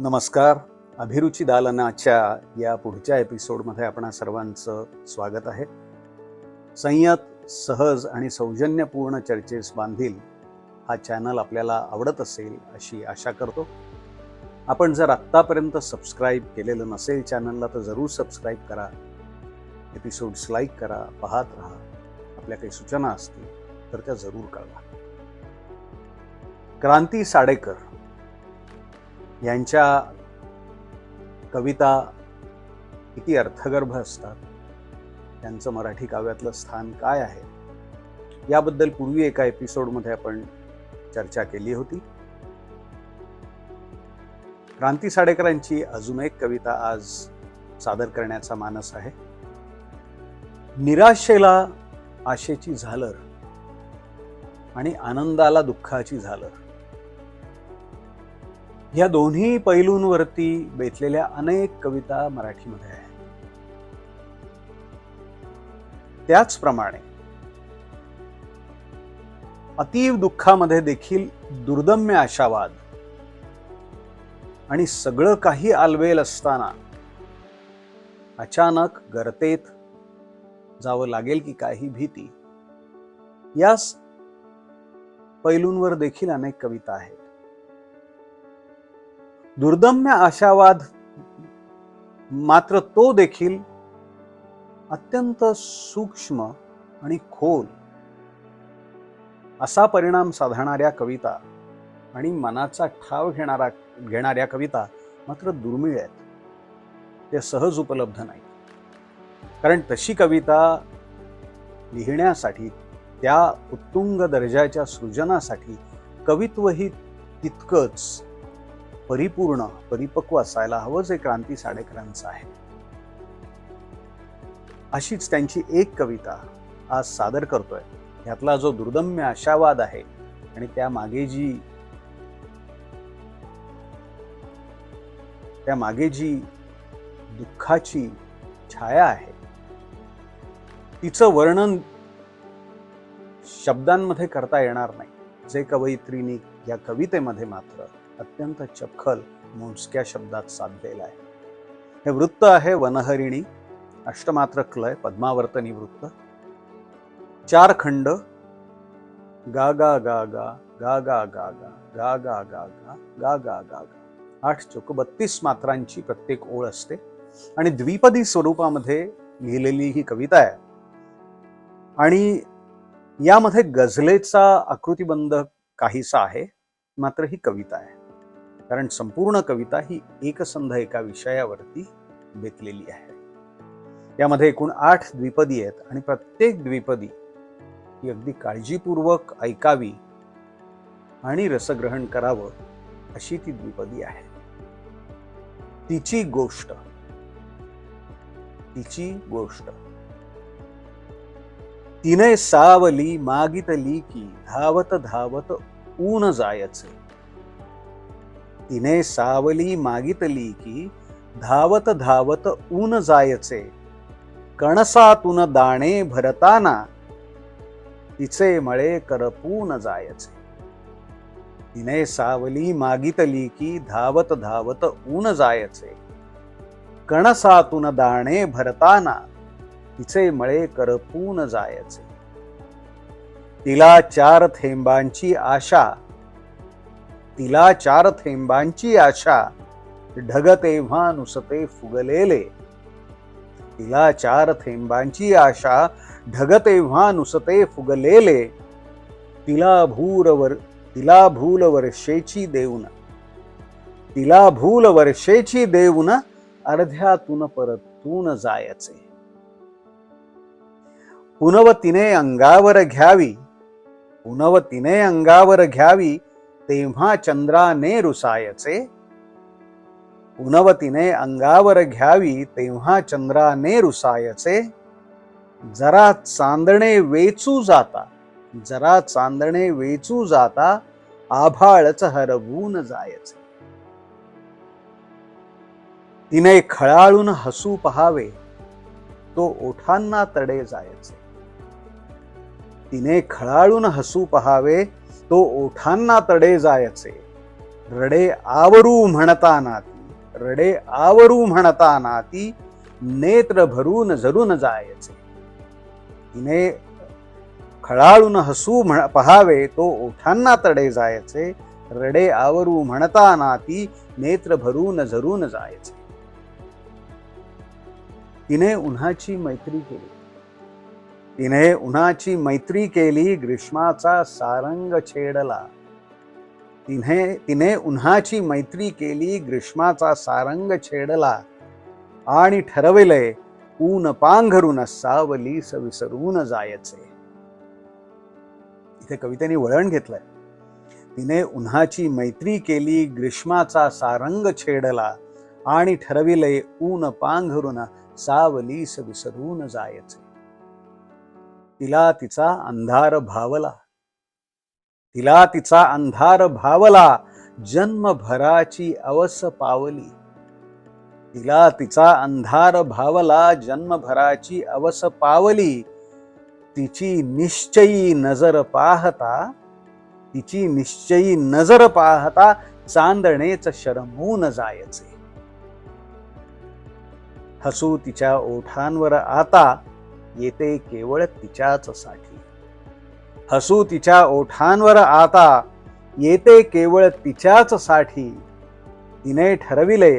नमस्कार. अभिरुची दालनाच्या या पुढच्या एपिसोडमध्ये आपणा सर्वांचं स्वागत आहे. संयत, सहज आणि सौजन्यपूर्ण चर्चेस बांधील हा चॅनल आपल्याला आवडत असेल अशी आशा करतो. आपण जर आत्तापर्यंत सबस्क्राईब केलेलं नसेल चॅनलला तर जरूर सबस्क्राईब करा, एपिसोड्स लाईक करा, पाहत राहा. आपल्या काही सूचना असतील तर त्या जरूर कळवा. क्रांती साडेकर यांच्या कविता किती अर्थगर्भ असतात, त्यांचं मराठी काव्यातलं स्थान काय आहे याबद्दल पूर्वी एका एपिसोडमध्ये आपण चर्चा केली होती. क्रांती साडेकरांची अजून एक कविता आज सादर करण्याचा मानस आहे. निराशेला आशेची झालर आणि आनंदाला दुःखाची झालर या दोन्ही पैलूंवरती बेतलेल्या अनेक कविता मराठीमध्ये आहेत. त्याचप्रमाणे अतीव दुःखामध्ये देखील दुर्दम्य आशावाद आणि सगळं काही आलबेल असताना अचानक गर्तेत जावं लागेल की काही भीती, या पैलूंवर देखील अनेक कविता आहेत. दुर्दम्य आशावाद मात्र तो देखील अत्यंत सूक्ष्म आणि खोल असा परिणाम साधणाऱ्या कविता आणि मनाचा ठाव घेणाऱ्या कविता मात्र दुर्मिळ आहेत. ते सहज उपलब्ध नाही. कारण तशी कविता लिहिण्यासाठी, त्या उत्तुंग दर्जाच्या सृजनासाठी कवित्वही तितकंच परिपूर्ण, परिपक्व असायला हवं जे क्रांती साडेकरांचं आहे. अशीच त्यांची एक कविता आज सादर करतोय. यातला जो दुर्दम्य आशावाद आहे आणि त्या मागे जी दुःखाची छाया आहे, तिचं वर्णन शब्दांमध्ये करता येणार नाही, जे कवयित्रींनी या कवितेमध्ये मात्र अत्यंत चपखल मोजक्या शब्दात साधलेला आहे. हे वृत्त आहे वनहरिणी, अष्टमात्र क्लय, पद्मावर्तनी वृत्त, 4 खंड, गा गा गा गा गा गा गा गा गा गा गा गा गा गा गा, 8 चोक 32 मात्रांची प्रत्येक ओळ असते आणि द्विपदी स्वरूपामध्ये लिहिलेली ही कविता आहे. आणि यामध्ये गझलेचा आकृतिबंध काहीसा आहे, मात्र ही कविता आहे. कारण संपूर्ण कविता ही एकसंध एका विषयावरती बेतलेली आहे. यामध्ये एकूण 8 द्विपदी आहेत आणि प्रत्येक द्विपदी ही अगदी काळजीपूर्वक ऐकावी आणि रसग्रहण करावं अशी ती द्विपदी आहे. तिची गोष्ट तिने सावली मागितली की धावत धावत ऊन जायचे. तिने सावली मागितली की धावत धावत ऊन जायचे. कणसातून दाणे भरताना तिचे मळे करपून जायचे. तिने सावली मागितली की धावत धावत ऊन जायचे. कणसातून दाणे भरताना तिचे मळे करपून जायचे. तिला 4 थेंबांची आशा, ढग तेव्हा नुसते फुगलेले. तिला 4 थेंबांची आशा, ढग तेव्हा नुसते फुगलेले. तिला भूल वर्षेची देऊन अर्ध्यातून परतून जायचे. पुनवतीने अंगावर घ्यावी तेव्हा चंद्राने रुसायचे. पुनवतीने अंगावर घ्यावी तेव्हा चंद्राने रुसायचे. जरा चांदणे वेचू जाता आभाळच हरवून जायचे. तिने खळाळून हसू पहावे तो ओठांना तडे जायचे. तिने खळाळून हसू पहावे तो ओठांना तडे जायचे. रडे आवरू म्हणताना ती रडे आवरू म्हणता नाती नेत्र भरून जरून जायचे. तिने खळाळून हसू पहावे तो ओठांना तडे जायचे. रडे आवरू म्हणता नाती नेत्र भरून जरून जायचे. तिने उन्हाची मैत्री केली. तिने उन्हाची मैत्री केली ग्रीष्माचा सारंग छेडला. तिने उन्हाची मैत्री केली ग्रीष्माचा सारंग छेडला आणि ठरविले ऊन पांघरून सावलीस विसरून जायचे. इथे कवितेने वळण घेतलंय. तिने उन्हाची मैत्री केली ग्रीष्माचा सारंग छेडला आणि ठरविले ऊन पांघरून सावलीस विसरून जायचे. तिला तिचा अंधार भावला. तिला तिचा अंधार भावला जन्मभराची अवस पावली. तिला तिचा अंधार भावला जन्मभराची अवस पावली. तिची निश्चयी नजर पाहता तिची निश्चयी नजर पाहता चांदणेच शरमून जायचे. हसू तिच्या ओठांवर आता येते केवळ तिच्याच साठी. हसू तिच्या ओठांवर आता येते केवळ तिच्याच साठी. तिने ठरविले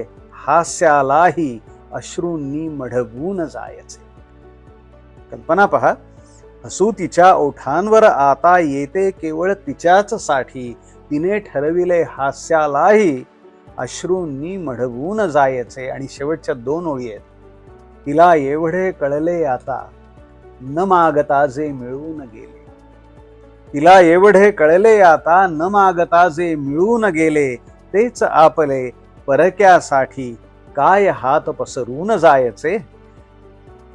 हास्यालाही अश्रूंनी मढवून जायचे. कल्पना पहा, हसू तिच्या ओठांवर आता येते केवळ तिच्याच साठी. तिने ठरविले हास्यालाही अश्रूंनी मढवून जायचे. आणि शेवटच्या 2 ओळी आहेत. तिला एवढे कळले आता न मागता जे मिळून गेले. तिला एवढे कळले आता न मागता जे मिळून गेले. तेच आपले परक्यासाठी काय हात पसरून जायचे.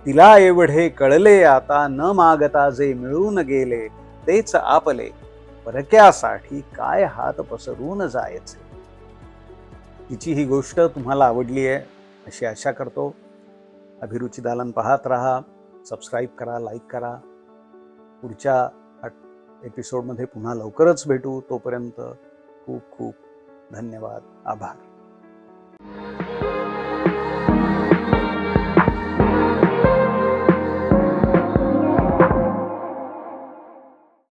तिला एवढे कळले आता न मागता जे मिळून गेले. तेच आपले परक्यासाठी काय हात पसरून जायचे. तिची ही गोष्ट तुम्हाला आवडली आहे अशी आशा करतो. अभिरुची दालन पाहत राहा. सबस्क्राईब करा, लाईक करा. पुढच्या एपिसोडमध्ये पुन्हा लवकरच भेटू. तोपर्यंत खूप खूप धन्यवाद. आभार.